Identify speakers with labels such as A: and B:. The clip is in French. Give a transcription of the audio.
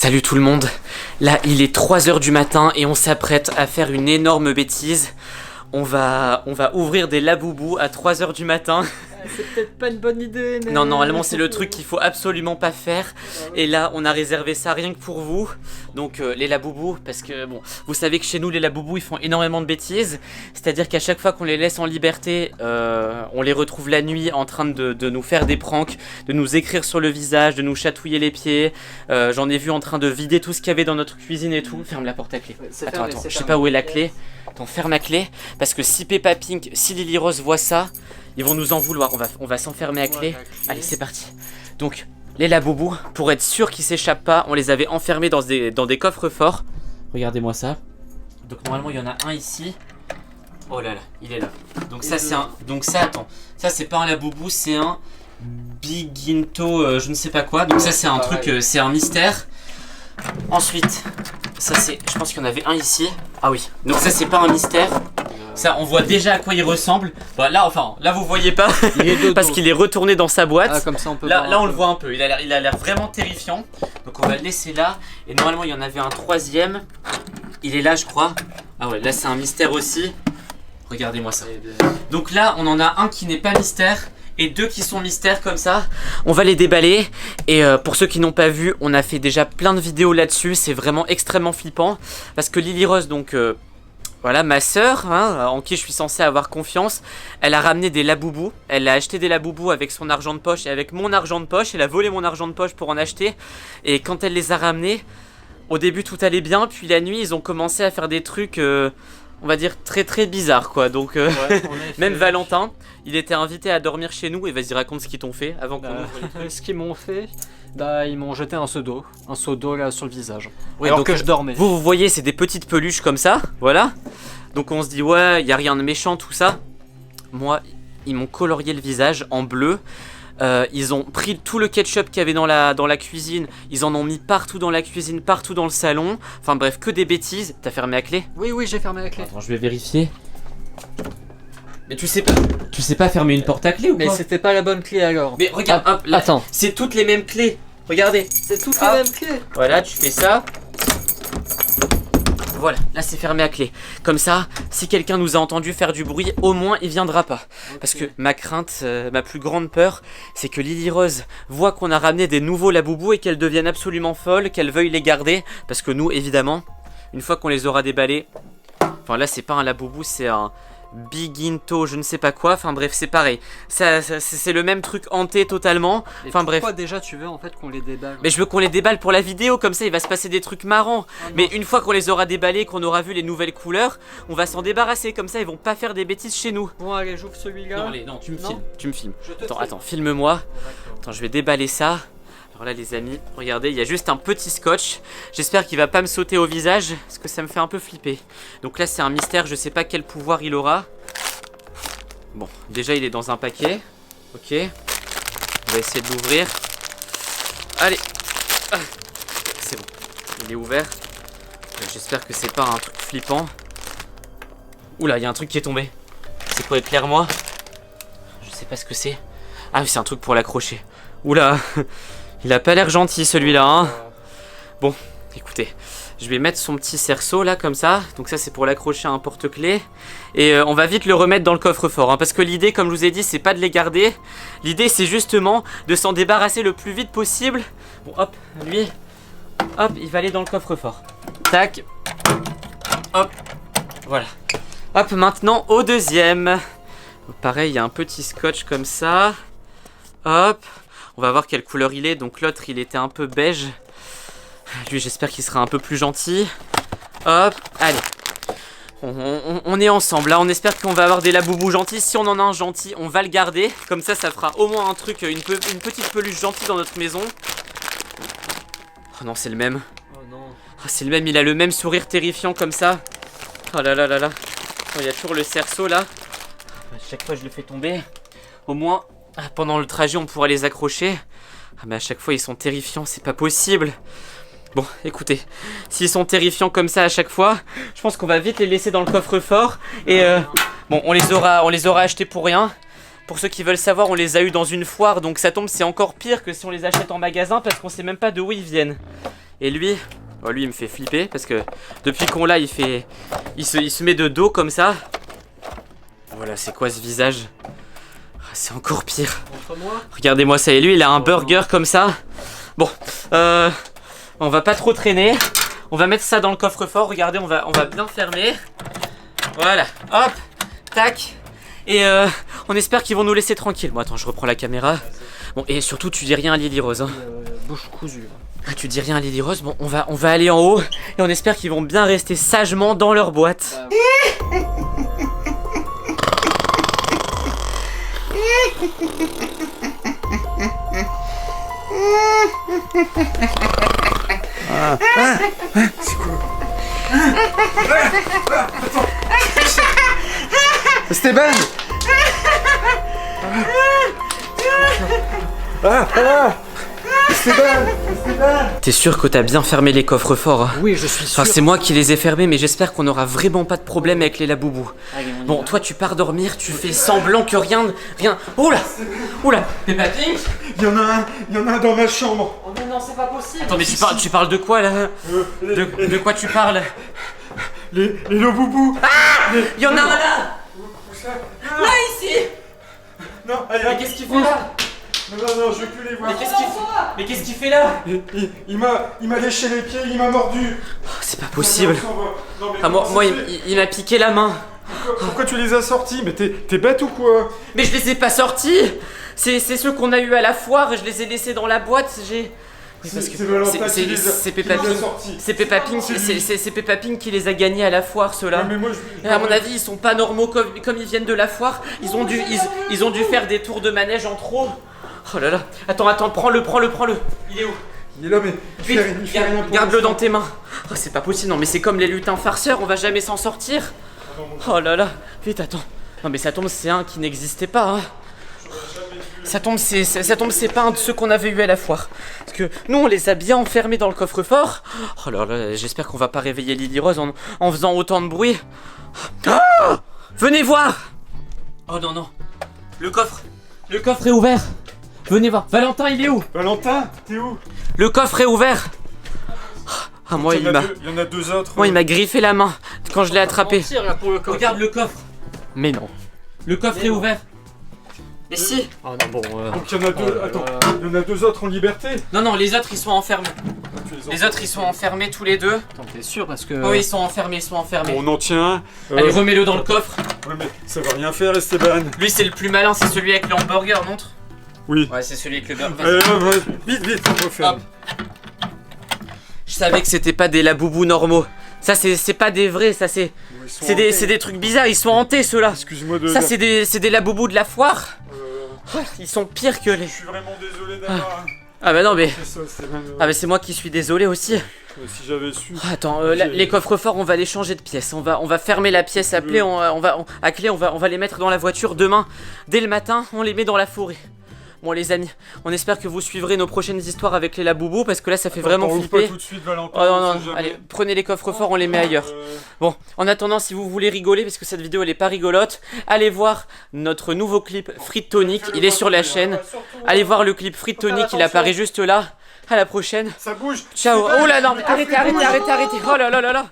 A: Salut tout le monde, là il est 3 h du matin et on s'apprête à faire une énorme bêtise. On va ouvrir des laboubous à 3 h du matin.
B: C'est peut-être pas une bonne idée, mais...
A: Non, normalement c'est le truc qu'il faut absolument pas faire. Et là on a réservé ça rien que pour vous. Donc les laboubous, parce que bon, vous savez que chez nous les laboubous ils font énormément de bêtises. C'est-à-dire qu'à chaque fois qu'on les laisse en liberté, on les retrouve la nuit en train de nous faire des pranks, de nous écrire sur le visage, de nous chatouiller les pieds. J'en ai vu en train de vider tout ce qu'il y avait dans notre cuisine et tout. Ferme la porte à clé. Attends, je sais pas où est la clé. Attends, ferme la clé. Parce que si Peppa Pink, si Lily Rose voit ça, ils vont nous en vouloir. On va s'enfermer à clé. Allez, c'est parti. Donc, les laboubous, pour être sûr qu'ils s'échappent pas, on les avait enfermés dans des coffres forts. Regardez-moi ça. Donc normalement il y en a un ici. Oh là là, il est là. Donc ça c'est un. Donc ça, attends. Ça c'est pas un laboubou, c'est un Biginto, je ne sais pas quoi. Donc ça c'est un truc, c'est un mystère. Ensuite, ça c'est. Je pense qu'il y en avait un ici. Ah oui. Donc ça c'est pas un mystère. Ça, on voit déjà à quoi il ressemble. Bon, là, enfin, là vous voyez pas parce qu'il est retourné dans sa boîte.
B: Ah, comme ça on peut
A: là on le voit un peu. Il a l'air vraiment terrifiant. Donc on va le laisser là. Et normalement il y en avait un troisième. Il est là, je crois. Ah ouais, là c'est un mystère aussi. Regardez-moi ça. Donc là, on en a un qui n'est pas mystère et deux qui sont mystères comme ça. On va les déballer. Et pour ceux qui n'ont pas vu, on a fait déjà plein de vidéos là-dessus. C'est vraiment extrêmement flippant parce que Lily Rose, donc. Voilà, ma sœur, hein, en qui je suis censé avoir confiance, elle a ramené des laboubous. Elle a acheté des laboubous avec son argent de poche et avec mon argent de poche. Elle a volé mon argent de poche pour en acheter. Et quand elle les a ramenés, au début tout allait bien. Puis la nuit, ils ont commencé à faire des trucs, on va dire, très très bizarres, quoi. Donc, même Valentin, il était invité à dormir chez nous. Et vas-y, raconte ce qu'ils t'ont fait avant qu'on ouvre les trucs.
B: Ce qu'ils m'ont fait, ils m'ont jeté un seau d'eau là sur le visage.
A: Oui,
B: alors
A: donc,
B: que je dormais.
A: Vous voyez, c'est des petites peluches comme ça, voilà. Donc on se dit, ouais, il n'y a rien de méchant, tout ça. Moi, ils m'ont colorié le visage en bleu. Ils ont pris tout le ketchup qu'il y avait dans la cuisine. Ils en ont mis partout dans la cuisine, partout dans le salon. Enfin bref, que des bêtises. T'as fermé la clé?
B: Oui, j'ai fermé la clé.
A: Attends, je vais vérifier. Mais tu sais pas fermer une porte à clé ou quoi?
B: Mais c'était pas la bonne clé alors.
A: Mais regarde, hop, là,
B: attends.
A: c'est toutes les mêmes clés. Regardez.
B: C'est toutes les mêmes clés.
A: Voilà, tu fais ça. Voilà, là c'est fermé à clé. Comme ça, si quelqu'un nous a entendu faire du bruit, au moins il viendra pas. Parce que ma crainte, ma plus grande peur, c'est que Lily Rose voit qu'on a ramené des nouveaux laboubous et qu'elle devienne absolument folle, qu'elle veuille les garder. Parce que nous, évidemment, une fois qu'on les aura déballés... Enfin là c'est pas un laboubou, c'est un... Biginto, je ne sais pas quoi, enfin bref c'est pareil, c'est le même truc hanté totalement, enfin bref.
B: Pourquoi déjà tu veux en fait qu'on les déballe?
A: Mais je veux qu'on les déballe pour la vidéo, comme ça il va se passer des trucs marrants. Mais une fois qu'on les aura déballés, qu'on aura vu les nouvelles couleurs, on va s'en débarrasser, comme ça ils vont pas faire des bêtises chez nous.
B: Bon allez, j'ouvre celui-là.
A: Non allez, non tu me filmes, tu me filmes. Attends, filme-moi. Attends, je vais déballer ça. Alors là les amis, regardez, il y a juste un petit scotch. J'espère qu'il va pas me sauter au visage, parce que ça me fait un peu flipper. Donc là c'est un mystère, je sais pas quel pouvoir il aura. Bon, déjà il est dans un paquet. Ok. On va essayer de l'ouvrir. Allez. C'est bon, il est ouvert. J'espère que c'est pas un truc flippant. Oula, il y a un truc qui est tombé. C'est quoi, éclaire-moi? Je sais pas ce que c'est. Ah oui, c'est un truc pour l'accrocher. Oula. Il a pas l'air gentil celui-là, hein. Bon, écoutez, je vais mettre son petit cerceau là comme ça. Donc ça c'est pour l'accrocher à un porte-clés. Et on va vite le remettre dans le coffre-fort, hein, parce que l'idée, comme je vous ai dit, c'est pas de les garder. L'idée c'est justement de s'en débarrasser le plus vite possible. Bon hop, lui, hop, il va aller dans le coffre-fort. Tac, hop, voilà. Hop, maintenant au deuxième. Pareil, il y a un petit scotch comme ça. Hop. On va voir quelle couleur il est. Donc l'autre il était un peu beige. Lui j'espère qu'il sera un peu plus gentil. Hop, allez. On est ensemble là. On espère qu'on va avoir des laboubous gentils. Si on en a un gentil, on va le garder. Comme ça, ça fera au moins un truc, une petite peluche gentille dans notre maison. Oh non, c'est le même.
B: Oh non.
A: Oh, c'est le même, il a le même sourire terrifiant comme ça. Oh là là là là. Oh, il y a toujours le cerceau là. À chaque fois je le fais tomber. Au moins... pendant le trajet, on pourra les accrocher. Ah, mais à chaque fois, ils sont terrifiants, c'est pas possible. Bon, écoutez, s'ils sont terrifiants comme ça à chaque fois, je pense qu'on va vite les laisser dans le coffre-fort. Et bon, on les aura achetés pour rien. Pour ceux qui veulent savoir, on les a eu dans une foire, donc ça tombe, c'est encore pire que si on les achète en magasin parce qu'on sait même pas d'où ils viennent. Et lui, oh, lui il me fait flipper parce que depuis qu'on l'a, il se met de dos comme ça. Voilà, c'est quoi ce visage? C'est encore pire. Regardez-moi ça, et lui il a un burger comme ça. Bon, on va pas trop traîner. On va mettre ça dans le coffre-fort, regardez, on va bien fermer. Voilà, hop, tac. Et on espère qu'ils vont nous laisser tranquille. Bon attends, je reprends la caméra. Bon, et surtout tu dis rien à Lily Rose hein.
B: Bouche cousue.
A: Ah, tu dis rien à Lily Rose. Bon, on va aller en haut. Et on espère qu'ils vont bien rester sagement dans leur boîte.
C: C'est quoi? Attends. Esteban. Esteban.
A: T'es sûr que t'as bien fermé les coffres forts hein?
B: Oui, je suis sûr.
A: Enfin, c'est moi qui les ai fermés, mais j'espère qu'on aura vraiment pas de problème avec les laboubous. Bon, toi tu pars dormir, tu fais semblant que rien. Oula, oula. Peppa Pig.
C: Il y en a un dans ma chambre.
A: Oh mais non, c'est pas possible. Attends, mais tu parles de quoi là? De quoi tu parles?
C: Les laboubous.
A: Ah, il y en a un là. Là ici.
C: Non, allez,
A: Mais qu'est-ce qu'il fait là?
C: Non, je veux plus les voir.
A: Mais qu'est-ce qu'il fait là?
C: Il m'a léché les pieds, il m'a mordu.
A: Oh, c'est pas possible.
C: Non, mais
A: Ah, moi il m'a piqué la main.
C: pourquoi tu les as sortis? Mais t'es bête ou quoi?
A: Mais je les ai pas sortis. C'est ceux qu'on a eu à la foire, je les ai laissés dans la boîte. Oui, parce que c'est Peppa Pig. C'est Peppa Pig, c'est Peppa Pig qui les a gagnés à la foire, ceux-là. À mon avis, ils sont pas normaux comme ils viennent de la foire. Ils ont dû faire des tours de manège en trop. Oh là là. Attends, prends-le. Il est où?
C: Il est là, mais
A: Vite, garde-le dans tes mains. Oh, c'est pas possible, non, mais c'est comme les lutins farceurs, on va jamais s'en sortir. Oh là là. Vite, attends. Non, mais ça tombe, c'est un qui n'existait pas, hein. Ça tombe, c'est pas un de ceux qu'on avait eu à la foire. Parce que nous, on les a bien enfermés dans le coffre-fort. Oh là là, j'espère qu'on va pas réveiller Lily Rose en faisant autant de bruit. Ah, venez voir. Oh non. Le coffre est ouvert. Venez voir. Valentin, il est où?
C: Valentin, t'es où?
A: Le coffre est ouvert. Ah, moi,
C: il y en a deux autres.
A: Moi, il m'a griffé la main quand je l'ai attrapé.
B: Regarde
A: le coffre. Mais non. Le coffre est ouvert. Mais si.
B: Oh non, bon.
C: Donc il y en a deux. Attends, il y en a deux autres en liberté.
A: Non, les autres ils sont enfermés. Les autres ils sont enfermés tous les deux.
B: Attends, t'es sûr parce que.
A: Oui, ils sont enfermés.
C: On en tient un.
A: Allez, remets-le dans le coffre.
C: Ouais, mais ça va rien faire, Esteban.
A: Lui, c'est le plus malin, c'est celui avec le hamburger, montre.
C: Oui.
A: Ouais, c'est celui avec le burger.
C: Vite, on referme.
A: Je savais que c'était pas des laboubous normaux. Ça, c'est pas des vrais, ça c'est. C'est des trucs bizarres, ils sont hantés ceux-là.
C: Excuse-moi de.
A: Ça, c'est des laboubous de la foire. Ils sont pires que les.
C: Je suis vraiment désolé d'avoir.
A: Ah bah non, mais.
C: Ah,
A: mais c'est moi qui suis désolé aussi.
C: Si j'avais su.
A: Attends, les coffres forts, on va les changer de pièce. On va fermer la pièce à clé. On va les mettre dans la voiture demain. Dès le matin, on les met dans la forêt. Bon les amis, on espère que vous suivrez nos prochaines histoires avec les laboubous parce que là ça fait vraiment flipper.
C: Pas tout de suite, Valentin,
A: oh non, allez, prenez les coffres forts, on les met ailleurs. Bon, en attendant, si vous voulez rigoler, parce que cette vidéo elle est pas rigolote, allez voir notre nouveau clip Frites Tonic, il est sur la chaîne. Allez voir le clip Frites Tonic, il apparaît juste là. À la prochaine.
C: Ça bouge.
A: Ciao. Oh là non, arrêtez. Oh là là.